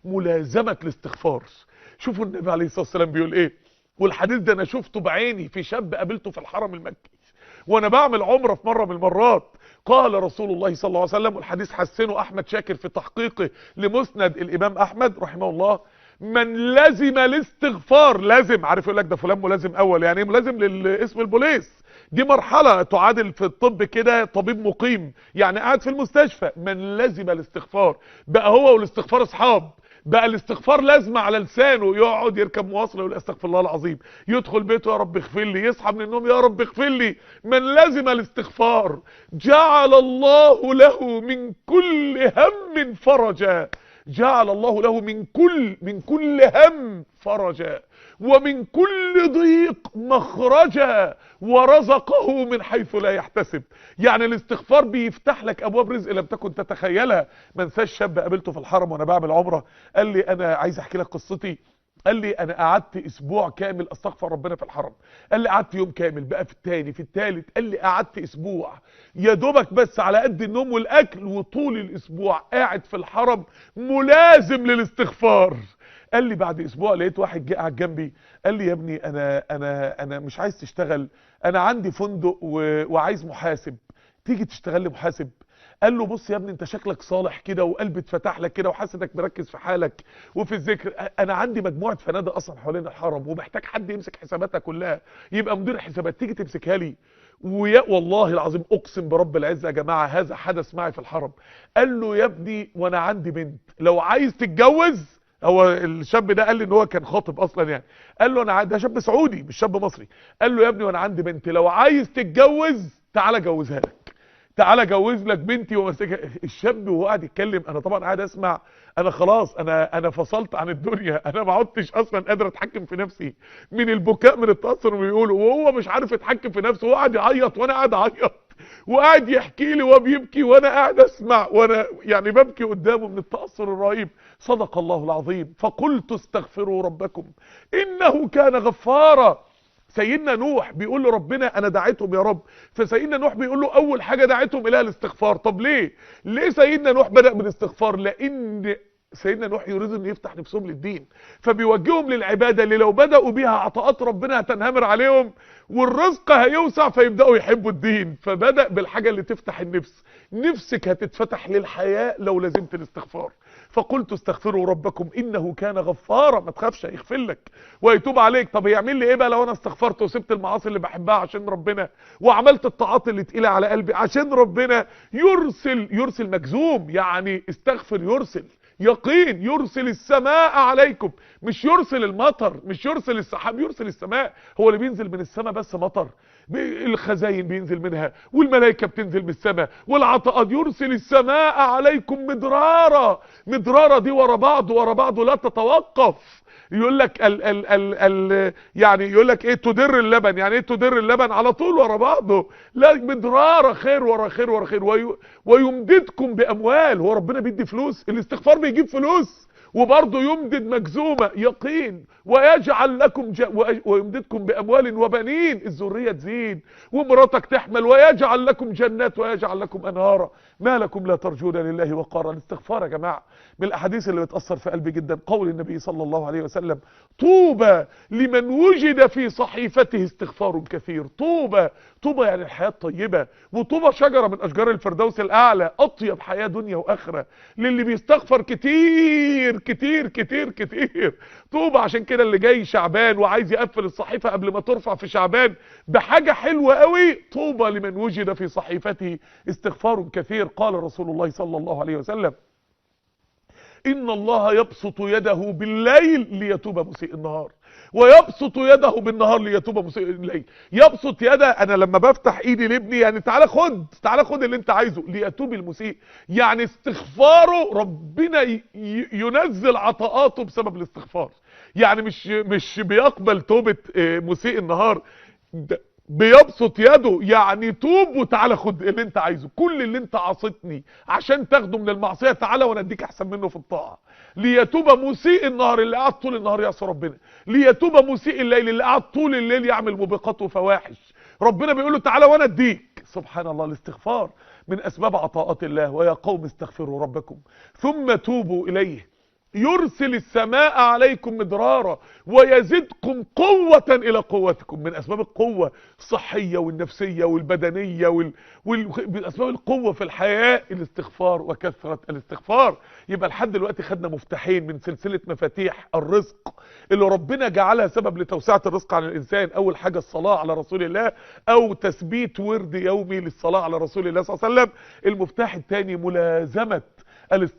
ملازمة الاستغفار. شوفوا النبي عليه الصلاة والسلام بيقول ايه، والحديث ده انا شفته بعيني في شاب قابلته في الحرم المكي وانا بعمل عمرة في مرة من المرات. قال رسول الله صلى الله عليه وسلم، والحديث حسنه احمد شاكر في تحقيقه لمسند الامام احمد رحمه الله: من لزم الاستغفار، لازم، عارف يقول لك ده فلان ملازم اول، يعني ايه ملازم؟ للاسم البوليس، دي مرحلة تعادل في الطب كده طبيب مقيم، يعني قاعد في المستشفى. من لزم الاستغفار، بقى هو والاستغفار اصحاب، بقى الاستغفار لازمه على لسانه، يقعد يركب مواصله يقول استغفر الله العظيم، يدخل بيته يا رب اغفر لي، يصحى من النوم يا رب اغفر لي. من لزم الاستغفار جعل الله له من كل هم فرجا، جعل الله له من كل هم فرجا، ومن كل ضيق مخرجا، ورزقه من حيث لا يحتسب. يعني الاستغفار بيفتح لك ابواب رزق لم تكن تتخيلها. ما انساش شاب قابلته في الحرم وانا بعمل عمره، قال لي انا عايز احكي لك قصتي. قال لي انا قعدت اسبوع كامل استغفر ربنا في الحرم. قال لي قعدت يوم كامل، بقى في التاني في التالت، قال لي قعدت اسبوع يا دوبك بس على قد النوم والاكل، وطول الاسبوع قاعد في الحرم ملازم للاستغفار. قال لي بعد اسبوع لقيت واحد جه قاعد جنبي، قال لي يا ابني انا مش عايز تشتغل، انا عندي فندق وعايز محاسب، تيجي تشتغل لي محاسب؟ قال له بص يا ابني، انت شكلك صالح كده وقلبي اتفتح لك كده وحاسس انك مركز في حالك وفي الذكر، انا عندي مجموعه فنادق اصلا حوالين الحرم ومحتاج حد يمسك حساباتها كلها، يبقى مدير حسابات، تيجي تمسكها لي؟ والله العظيم اقسم برب العزه يا جماعه هذا حدث معي في الحرم. قال له يا ابني وانا عندي بنت، لو عايز تتجوز، هو الشاب ده قال لي ان هو كان خاطب اصلا يعني، قال له انا ده شاب سعودي مش شاب مصري، قال له يا ابني وانا عندي بنت، لو عايز تتجوز تعالى جوزها لك، تعالى جوز لك بنتي ومسكها. الشاب وهو قاعد يتكلم انا طبعا قاعد اسمع، انا خلاص انا فصلت عن الدنيا، انا ما عدتش اصلا قادر اتحكم في نفسي من البكاء من التاثر بيقولوا، وهو مش عارف يتحكم في نفسه، وهو قاعد يعيط وانا قاعد اعيط، وقاعد يحكي لي وهو بيبكي وانا قاعد اسمع، وانا يعني ببكي قدامه من التاثر الرهيب. صدق الله العظيم. فقلت استغفروا ربكم انه كان غفارا. سيدنا نوح بيقول له ربنا انا دعيتهم يا رب، فسيدنا نوح بيقول له اول حاجه دعيتهم الى الاستغفار. طب ليه سيدنا نوح بدأ بالاستغفار؟ لان سيدنا نوح يريد ان يفتح نفسهم للدين، فبيوجههم للعباده اللي لو بدأوا بيها عطاءات ربنا هتنهمر عليهم والرزق هيوسع فيبدأوا يحبوا الدين. فبدأ بالحاجه اللي تفتح النفس، نفسك هتتفتح للحياه لو لازمت الاستغفار. فقلت استغفروا ربكم انه كان غفارا، ما تخافش هيغفر لك ويتوب عليك. طب يعمل لي ايه بقى لو انا استغفرت وسبت المعاصي اللي بحبها عشان ربنا، وعملت الطاعات اللي تقيله على قلبي عشان ربنا؟ يرسل مجزوم، يعني استغفر يرسل يقين، يرسل السماء عليكم، مش يرسل المطر، مش يرسل السحاب، يرسل السماء. هو اللي بينزل من السماء بس مطر؟ الخزاين بينزل منها والملائكة بتنزل من السماء والعطاءات. يرسل السماء عليكم مدرارا، مدرارا دي ورا بعض لا تتوقف. يقول لك يعني يقول لك ايه تدر اللبن، يعني ايه تدر اللبن؟ على طول ورا بعضه. لا مدرارا، خير ورا خير ورا خير. ويمددكم باموال. هو ربنا بيدي فلوس؟ الاستغفار بيجيب فلوس وبرضه يمدد مجزومة يقين. ويجعل لكم ويمددكم بأموال وبنين، الذرية تزيد ومراتك تحمل. ويجعل لكم جنات ويجعل لكم أنهارا. ما لكم لا ترجون لله وقارا. الاستغفار يا جماعة من الأحاديث اللي بتأثر في قلبي جدا قول النبي صلى الله عليه وسلم: طوبى لمن وجد في صحيفته استغفار كثير. طوبى يعني الحياة الطيبة، وطوبى شجرة من أشجار الفردوس الأعلى، أطيب حياة دنيا وآخرة للي بيستغفر كتير كتير كتير كتير. طوبى. عشان كده اللي جاي شعبان وعايز يقفل الصحيفة قبل ما ترفع في شعبان بحاجة حلوة قوي: طوبى لمن وجد في صحيفته استغفار كثير. قال رسول الله صلى الله عليه وسلم: إن الله يبسط يده بالليل ليتوب مسيء النهار، ويبسط يده بالنهار ليتوب مسيء الليل. يبسط يده، انا لما بفتح ايدي لابني يعني تعالى خد اللي انت عايزه، ليتوب المسيء، يعني استغفاره ربنا ينزل عطاءاته بسبب الاستغفار. يعني مش بيقبل توبة مسيء النهار، بيبسط يده، يعني توب وتعالى خد اللي انت عايزه، كل اللي انت عصيتني عشان تاخده من المعصيه تعالى وانا اديك احسن منه في الطاعه. ليتوب مسيء النهار، اللي قعد طول النهار يعصي ربنا. ليتوب مسيء الليل، اللي قعد طول الليل يعمل موبقات وفواحش. ربنا بيقول له تعالى وانا اديك. سبحان الله. الاستغفار من اسباب عطاءات الله. ويا قوم استغفروا ربكم ثم توبوا اليه يرسل السماء عليكم مدرارا ويزدكم قوة إلى قوتكم. من أسباب القوة الصحية والنفسية والبدنية من أسباب القوة في الحياة الاستغفار وكثرة الاستغفار. يبقى لحد دلوقتي خدنا مفتاحين من سلسلة مفاتيح الرزق اللي ربنا جعلها سبب لتوسعة الرزق على الإنسان. أول حاجة الصلاة على رسول الله، أو تثبيت ورد يومي للصلاة على رسول الله صلى الله عليه وسلم. المفتاح الثاني ملازمة الاستغفار.